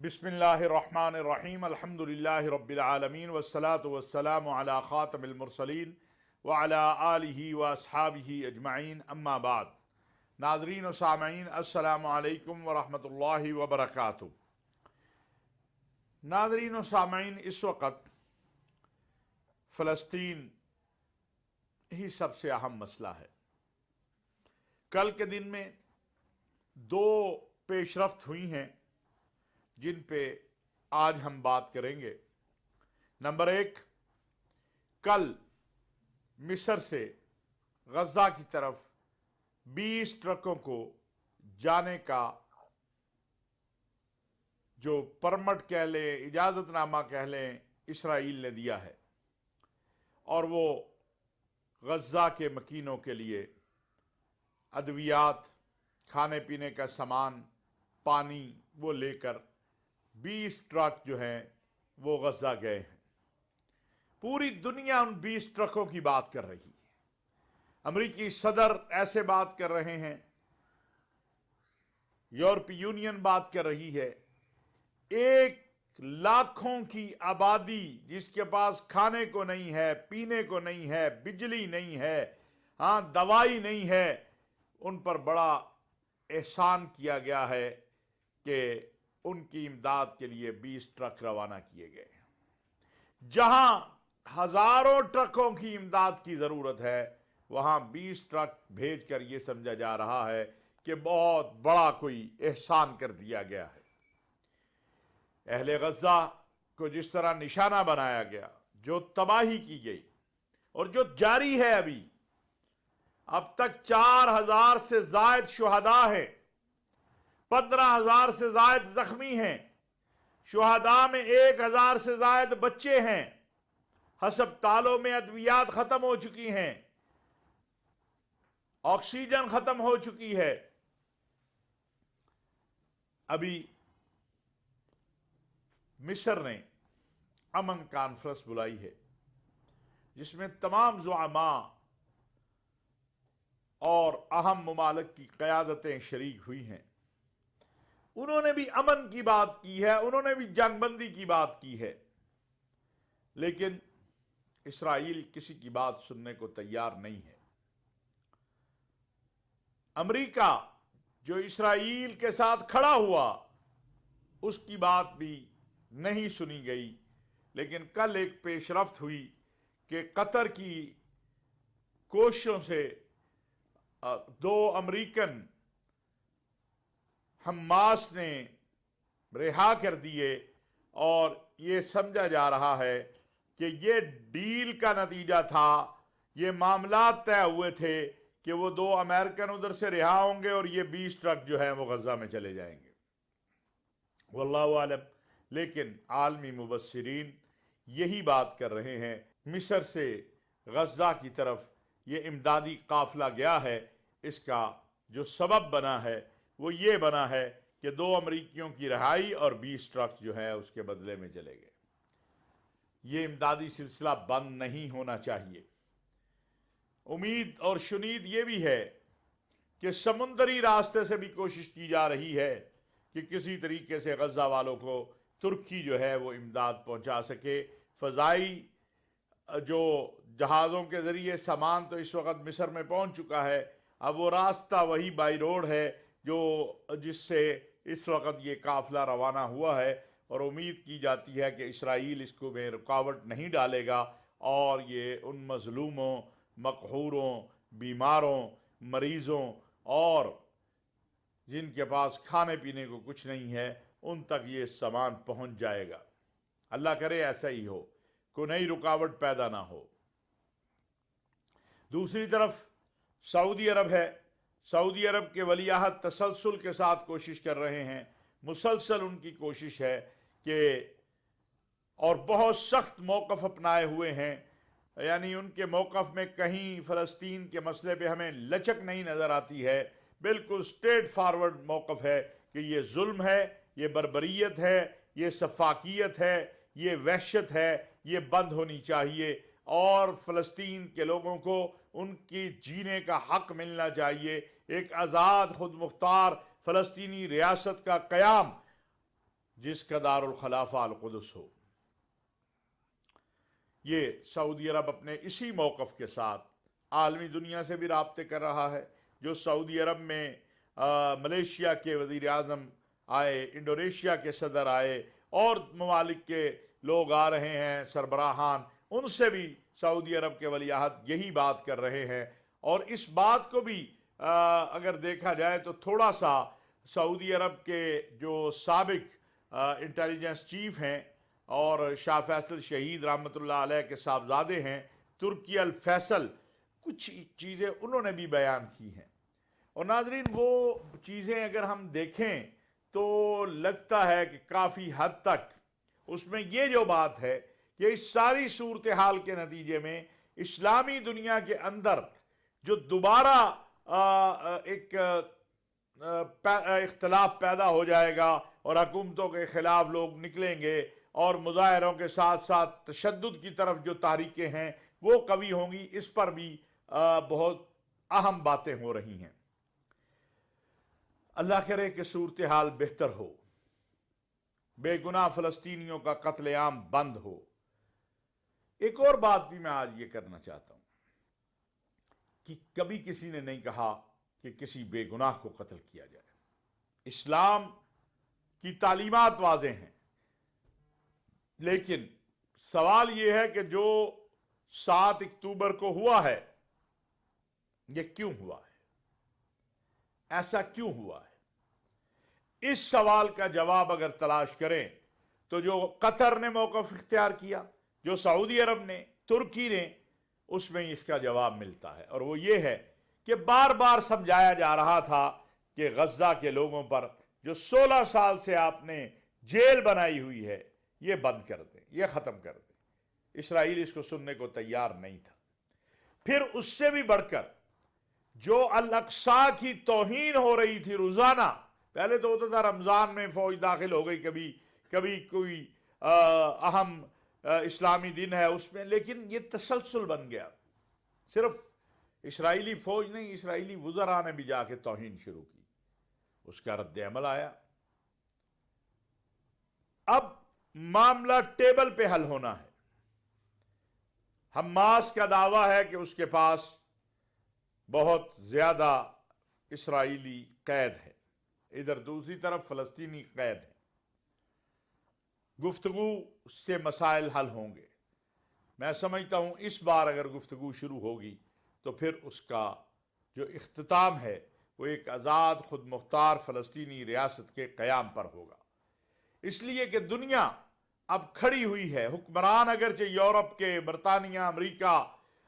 बिस्मिल्लाहिर्रहमानिर्रहीम अल्हम्दुलिल्लाहि रब्बिल आलमीन वस्सलातु वस्सलामु अला खातमिल मुरसलीन व अला आलिहि व अस्हाबिहि अजमाइन अम्मा बाद। नाज़रीन व सामईन अस्सलामु अलैकुम व रहमतुल्लाहि व बरकातुहू। नाज़रीन व सामईन, इस वक़्त फ़लस्तीन ही सबसे अहम मसला है। कल के दिन में दो पेशरफ्त हुई हैं जिन पे आज हम बात करेंगे। नंबर एक, कल मिस्र से गज़ा की तरफ 20 ट्रकों को जाने का जो परमिट कह लें, इजाज़तनामा कह लें, इसराइल ने दिया है और वो गज़ा के मकीनों के लिए अद्वियात, खाने पीने का सामान, पानी वो लेकर 20 ट्रक जो हैं वो गज़ा गए हैं। पूरी दुनिया उन 20 ट्रकों की बात कर रही है। अमेरिकी सदर ऐसे बात कर रहे हैं, यूरोपीय यूनियन बात कर रही है। 1 लाखों की आबादी जिसके पास खाने को नहीं है, पीने को नहीं है, बिजली नहीं है, हाँ दवाई नहीं है, उन पर बड़ा एहसान किया गया है कि उनकी इमदाद के लिए 20 ट्रक रवाना किए गए। जहां हजारों ट्रकों की इमदाद की जरूरत है, वहां 20 ट्रक भेजकर यह समझा जा रहा है कि बहुत बड़ा कोई एहसान कर दिया गया है। अहले गज़ा को जिस तरह निशाना बनाया गया, जो तबाही की गई और जो जारी है अभी, अब तक 4000 से जायद शुहदा हैं, 15,000 से जायद जख्मी हैं, शुहदा में 1000 से जायद बच्चे हैं, हस्पतालों में अद्वियात खत्म हो चुकी हैं, ऑक्सीजन खत्म हो चुकी है। अभी मिस्र ने अमन कॉन्फ्रेंस बुलाई है जिसमें तमाम ज़ुआमा और अहम ममालिक की क़यादतें शरीक हुई हैं। उन्होंने भी अमन की बात की है, उन्होंने भी जंगबंदी की बात की है, लेकिन इसराइल किसी की बात सुनने को तैयार नहीं है। अमेरिका जो इसराइल के साथ खड़ा हुआ, उसकी बात भी नहीं सुनी गई। लेकिन कल एक पेशरफ्त हुई कि कतर की कोशिशों से 2 अमेरिकन हमास ने रिहा कर दिए और ये समझा जा रहा है कि ये डील का नतीजा था। ये मामला तय हुए थे कि वो 2 अमेरिकन उधर से रिहा होंगे और ये 20 ट्रक जो हैं वो गज़ा में चले जाएंगे। वल्लाहु आलम, लेकिन आलमी मुबस्सिरीन यही बात कर रहे हैं। मिस्र से गज़ा की तरफ ये इमदादी काफिला गया है, इसका जो सबब बना है वो ये बना है कि 2 अमरीकियों की रिहाई और 20 ट्रक जो है उसके बदले में चले गए। ये इमदादी सिलसिला बंद नहीं होना चाहिए। उम्मीद और शुनीद ये भी है कि समुद्री रास्ते से भी कोशिश की जा रही है कि किसी तरीके से गज़ा वालों को तुर्की जो है वो इमदाद पहुंचा सके। फ़ज़ाई जो जहाज़ों के ज़रिए सामान तो इस वक्त मिस्र में पहुंच चुका है, अब वो रास्ता वही बाई रोड है जो जिससे इस वक्त ये काफ़िला रवाना हुआ है और उम्मीद की जाती है कि इसराइल इसको में रुकावट नहीं डालेगा और ये उन मज़लूमों, मक़हूरों, बीमारों, मरीज़ों और जिनके पास खाने पीने को कुछ नहीं है, उन तक ये सामान पहुंच जाएगा। अल्लाह करे ऐसा ही हो, कोई नई रुकावट पैदा ना हो। दूसरी तरफ सऊदी अरब है। सऊदी अरब के वलीअहद तसलसल के साथ कोशिश कर रहे हैं, मुसलसल उनकी कोशिश है कि और बहुत सख्त मौक़िफ़ अपनाए हुए हैं। यानी उनके मौक़िफ़ में कहीं फ़लस्तीन के मसले पे हमें लचक नहीं नज़र आती है। बिल्कुल स्ट्रेट फॉरवर्ड मौक़िफ़ है कि ये जुल्म है, ये बर्बरियत है, ये सफाकियत है, ये वहशत है, ये बंद होनी चाहिए और फ़लस्तीन के लोगों को उनकी जीने का हक मिलना चाहिए। एक आज़ाद खुद मुख्तार फ़लस्तीनी रियासत का क़याम जिसका दारुल खलाफा अल कुदस हो। ये सऊदी अरब अपने इसी मौक़िफ़ के साथ आलमी दुनिया से भी राब्ते कर रहा है। जो सऊदी अरब में मलेशिया के वज़ीर आज़म आए, इंडोनेशिया के सदर आए और ममालिक के लोग आ रहे हैं सरबराहान, उनसे भी सऊदी अरब के वली अहद यही बात कर रहे हैं। और इस बात को भी अगर देखा जाए तो थोड़ा सा सऊदी अरब के जो साबिक इंटेलिजेंस चीफ हैं और शाह फैसल शहीद रहमतुल्लाह अलैह के साहबजादे हैं, तुर्की अल फैसल, कुछ चीज़ें उन्होंने भी बयान की हैं। और नाजरीन, वो चीज़ें अगर हम देखें तो लगता है कि काफ़ी हद तक उसमें ये जो बात है कि इस सारी सूरत हाल के नतीजे में इस्लामी दुनिया के अंदर जो दोबारा एक इख्तलाफ पैदा हो जाएगा और हुकूमतों के ख़िलाफ़ लोग निकलेंगे और मुजाहरों के साथ साथ तशद्दुद की तरफ जो तारीखें हैं वो कवी होंगी, इस पर भी बहुत अहम बातें हो रही हैं। अल्लाह करे कि सूरत हाल बेहतर हो, बेगुनाह फ़लस्तीनियों का कत्लेआम बंद हो। एक और बात भी मैं आज ये करना चाहता हूँ कि कभी किसी ने नहीं कहा कि किसी बेगुनाह को कत्ल किया जाए। इस्लाम की तालीमात वाज़ेह हैं, लेकिन सवाल यह है कि जो 7 अक्टूबर को हुआ है ये क्यों हुआ है, ऐसा क्यों हुआ है? इस सवाल का जवाब अगर तलाश करें तो जो कतर ने मौक़िफ़ इख्तियार किया, जो सऊदी अरब ने, तुर्की ने, उसमें इसका जवाब मिलता है। और वो ये है कि बार बार समझाया जा रहा था कि गज़ा के लोगों पर जो 16 साल से आपने जेल बनाई हुई है ये बंद कर दें, ये ख़त्म कर दें। इसराइल इसको सुनने को तैयार नहीं था। फिर उससे भी बढ़कर जो अल अक्सा की तौहीन हो रही थी रोज़ाना, पहले तो होता था रमज़ान में फ़ौज दाखिल हो गई, कभी कभी कोई अहम इस्लामी दिन है उसमें, लेकिन ये तसलसल बन गया। सिर्फ इसराइली फ़ौज नहीं, इसराइली वज़रा ने भी जाके तौहीन शुरू की, उसका रद्द अमल आया। अब मामला टेबल पे हल होना है। हमास का दावा है कि उसके पास बहुत ज़्यादा इसराइली कैद है, इधर दूसरी तरफ फ़लस्तीनी कैद है। गुफ्तगू से मसाइल हल होंगे। मैं समझता हूँ इस बार अगर गुफ्तगू शुरू होगी तो फिर उसका जो इख्तिताम है वो एक आज़ाद खुद मुख्तार फ़लस्तीनी रियासत के क़याम पर होगा। इसलिए कि दुनिया अब खड़ी हुई है। हुक्मरान अगरचे यूरोप के, बरतानिया, अमरीका,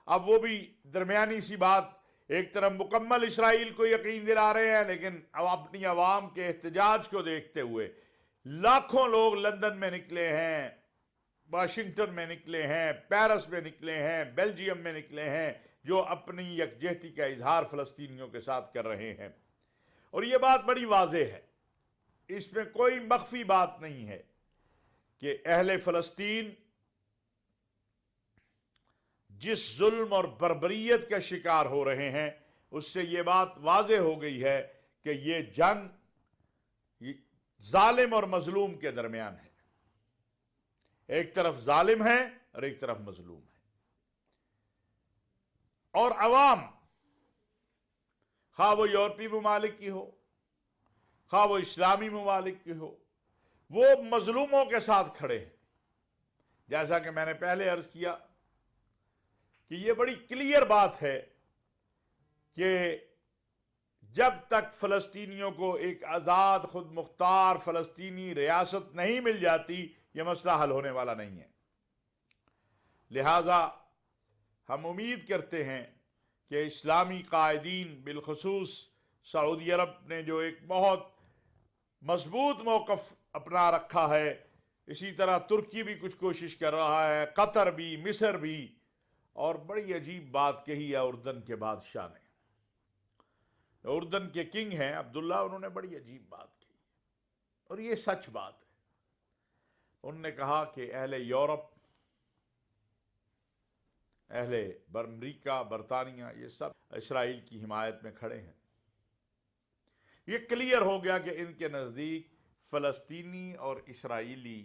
अब वो भी दरमियानी सी बात, एक तरफ मुकम्मल इसराइल को यकीन दिला रहे हैं, लेकिन अब अपनी आवाम के एहतजाज को देखते हुए लाखों लोग लंदन में निकले हैं, वाशिंगटन में निकले हैं, पेरिस में निकले हैं, बेल्जियम में निकले हैं, जो अपनी यकजहती का इजहार फ़लस्तीनियों के साथ कर रहे हैं। और ये बात बड़ी वाज़ेह है, इसमें कोई मख्फी बात नहीं है कि अहले फ़लस्तीन जिस जुल्म और बर्बरियत का शिकार हो रहे हैं, उससे ये बात वाज़ेह हो गई है कि ये जंग जालिम और मजलूम के दरमियान है। एक तरफ जालिम है और एक तरफ मजलूम है। और अवाम, खा वो यूरोपीय ममालिक की हो, खा वो इस्लामी ममालिक की हो, वो मजलूमों के साथ खड़े हैं। जैसा कि मैंने पहले अर्ज किया कि ये बड़ी क्लियर बात है कि जब तक फ़लस्तीनियों को एक आज़ाद खुद मुख्तार फ़लस्तीनी रियासत नहीं मिल जाती, ये मसला हल होने वाला नहीं है। लिहाजा हम उम्मीद करते हैं कि इस्लामी कायदीन, बिलखुसूस सऊदी अरब ने जो एक बहुत मजबूत मौक़िफ़ अपना रखा है, इसी तरह तुर्की भी कुछ कोशिश कर रहा है, कतर भी, मिस्र भी, और बड़ी अजीब बात कही है उर्दन के बादशाह ने, उर्दन के किंग हैं अब्दुल्ला, उन्होंने बड़ी अजीब बात कही और ये सच बात है। उन्होंने कहा कि अहले यूरोप, अहले अमरीका, बरतानिया, ये सब इसराइल की हिमायत में खड़े हैं। ये क्लियर हो गया कि इनके नज़दीक فلسطینی اور اسرائیلی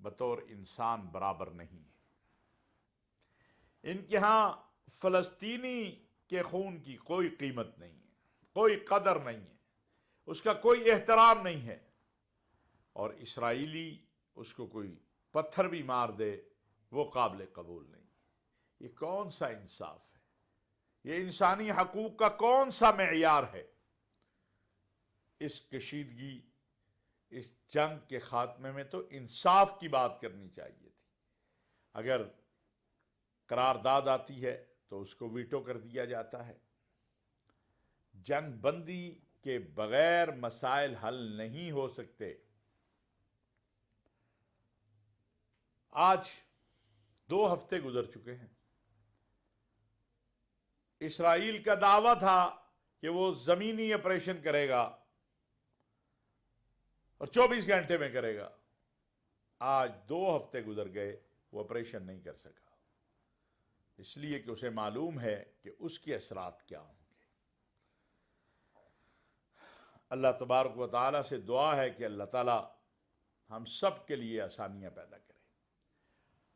بطور انسان برابر نہیں ہے۔ ان کے ہاں فلسطینی کے خون کی کوئی قیمت نہیں ہے، کوئی قدر نہیں ہے، اس کا کوئی احترام نہیں ہے، اور اسرائیلی اس کو کوئی پتھر بھی مار دے وہ قابل قبول نہیں۔ یہ کون سا انصاف ہے؟ یہ انسانی حقوق کا کون سا معیار ہے؟ اس کشیدگی، اس جنگ کے خاتمے میں تو انصاف کی بات کرنی چاہیے تھی۔ اگر قرارداد آتی ہے تو اس کو ویٹو کر دیا جاتا ہے۔ جنگ بندی کے بغیر مسائل حل نہیں ہو سکتے۔ آج 2 ہفتے گزر چکے ہیں۔ اسرائیل کا دعویٰ تھا کہ وہ زمینی آپریشن کرے گا اور 24 گھنٹے میں کرے گا۔ آج 2 ہفتے گزر گئے، وہ آپریشن نہیں کر سکا، اس لیے کہ اسے معلوم ہے کہ اس کے اثرات کیا ہوں گے۔ اللہ تبارک و تعالیٰ سے دعا ہے کہ اللہ تعالیٰ ہم سب کے لیے آسانیاں پیدا کرے،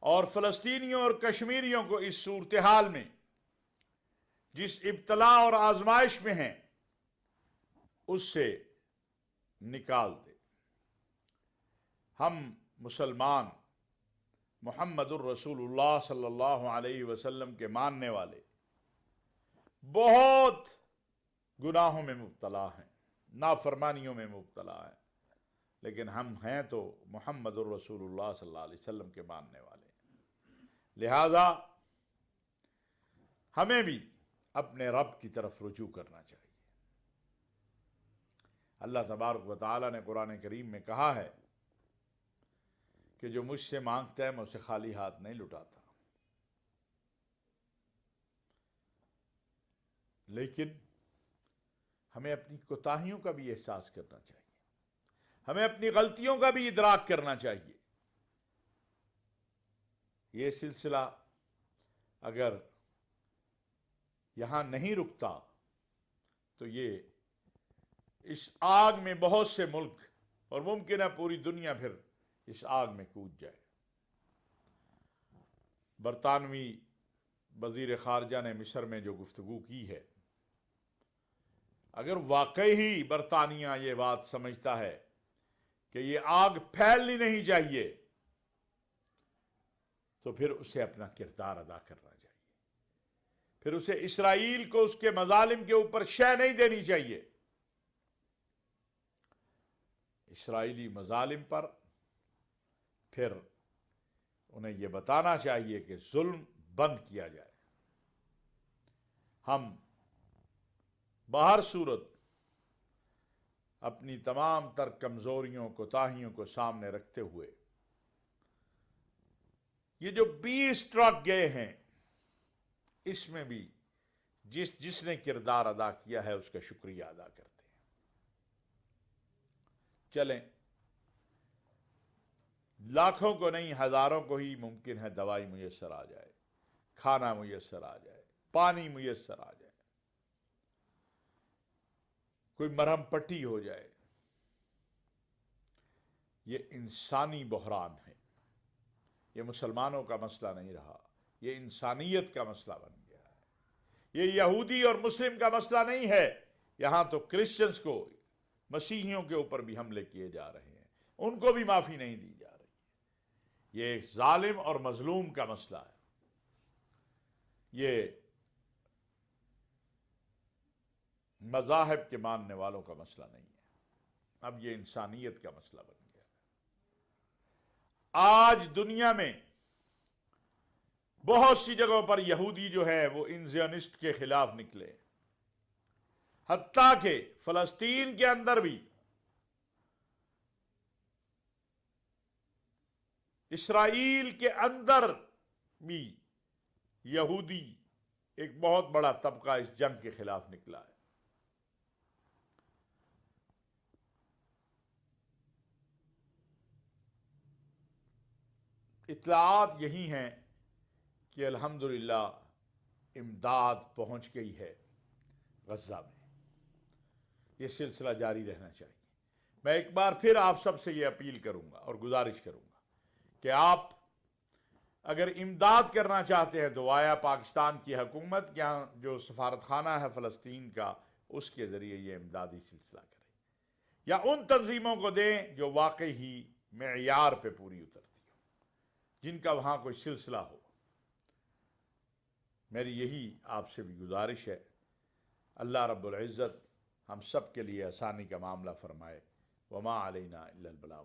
اور فلسطینیوں اور کشمیریوں کو اس صورتحال میں، جس ابتلا اور آزمائش میں ہیں، اس سے نکال دے۔ ہم مسلمان محمد الرسول اللہ صلی اللہ علیہ وسلم کے ماننے والے بہت گناہوں میں مبتلا ہیں، نافرمانیوں میں مبتلا ہیں، لیکن ہم ہیں تو محمد الرسول اللہ صلی اللہ علیہ وسلم کے ماننے والے، لہذا ہمیں بھی اپنے رب کی طرف رجوع کرنا چاہیے۔ اللہ تبارک و تعالیٰ نے قرآن کریم میں کہا ہے کہ جو مجھ سے مانگتا ہے میں اسے خالی ہاتھ نہیں لٹاتا، لیکن ہمیں اپنی کوتاہیوں کا بھی احساس کرنا چاہیے، ہمیں اپنی غلطیوں کا بھی ادراک کرنا چاہیے۔ یہ سلسلہ اگر یہاں نہیں رکتا تو یہ اس آگ میں بہت سے ملک اور ممکن ہے پوری دنیا پھر اس آگ میں کود جائے۔ برطانوی وزیر خارجہ نے مصر میں جو گفتگو کی ہے، اگر واقعی ہی برطانیہ یہ بات سمجھتا ہے کہ یہ آگ پھیلنی نہیں چاہیے، تو پھر اسے اپنا کردار ادا کرنا چاہیے، پھر اسے اسرائیل کو اس کے مظالم کے اوپر شے نہیں دینی چاہیے۔ اسرائیلی مظالم پر پھر انہیں یہ بتانا چاہیے کہ ظلم بند کیا جائے۔ ہم بہر صورت اپنی تمام تر کمزوریوں کوتاہیوں کو سامنے رکھتے ہوئے یہ جو 20 ٹرک گئے ہیں، اس میں بھی جس نے کردار ادا کیا ہے اس کا شکریہ ادا کرتے ہیں۔ چلیں، لاکھوں کو نہیں ہزاروں کو ہی ممکن ہے دوائی میسر آ جائے، کھانا میسر آ جائے، پانی میسر آ جائے، کوئی مرہم پٹی ہو جائے۔ یہ انسانی بحران ہے، یہ مسلمانوں کا مسئلہ نہیں رہا، یہ انسانیت کا مسئلہ بن گیا ہے۔ یہ یہودی اور مسلم کا مسئلہ نہیں ہے، یہاں تو کرسچنز کو، مسیحیوں کے اوپر بھی حملے کیے جا رہے ہیں، ان کو بھی معافی نہیں دی جا رہی۔ یہ ایک ظالم اور مظلوم کا مسئلہ ہے، یہ مذاہب کے ماننے والوں کا مسئلہ نہیں ہے، اب یہ انسانیت کا مسئلہ بن گیا۔ آج دنیا میں بہت سی جگہوں پر یہودی جو ہے وہ ان زیونسٹ کے خلاف نکلے، حتیٰ کہ فلسطین کے اندر بھی اسرائیل کے اندر بھی یہودی ایک بہت بڑا طبقہ اس جنگ کے خلاف نکلا ہے۔ اطلاعات یہی ہیں کہ الحمدللہ امداد پہنچ گئی ہے غزہ میں۔ یہ سلسلہ جاری رہنا چاہیے۔ میں ایک بار پھر آپ سب سے یہ اپیل کروں گا اور گزارش کروں گا کہ آپ اگر امداد کرنا چاہتے ہیں تو آیا پاکستان کی حکومت یا جو سفارت خانہ ہے فلسطین کا اس کے ذریعے یہ امدادی سلسلہ کریں، یا ان تنظیموں کو دیں جو واقعی ہی معیار پہ پوری اترتی ہو، جن کا وہاں کوئی سلسلہ ہو۔ میری یہی آپ سے بھی گزارش ہے۔ اللہ رب العزت ہم سب کے لیے آسانی کا معاملہ فرمائے۔ وما علینا الا البلاغ۔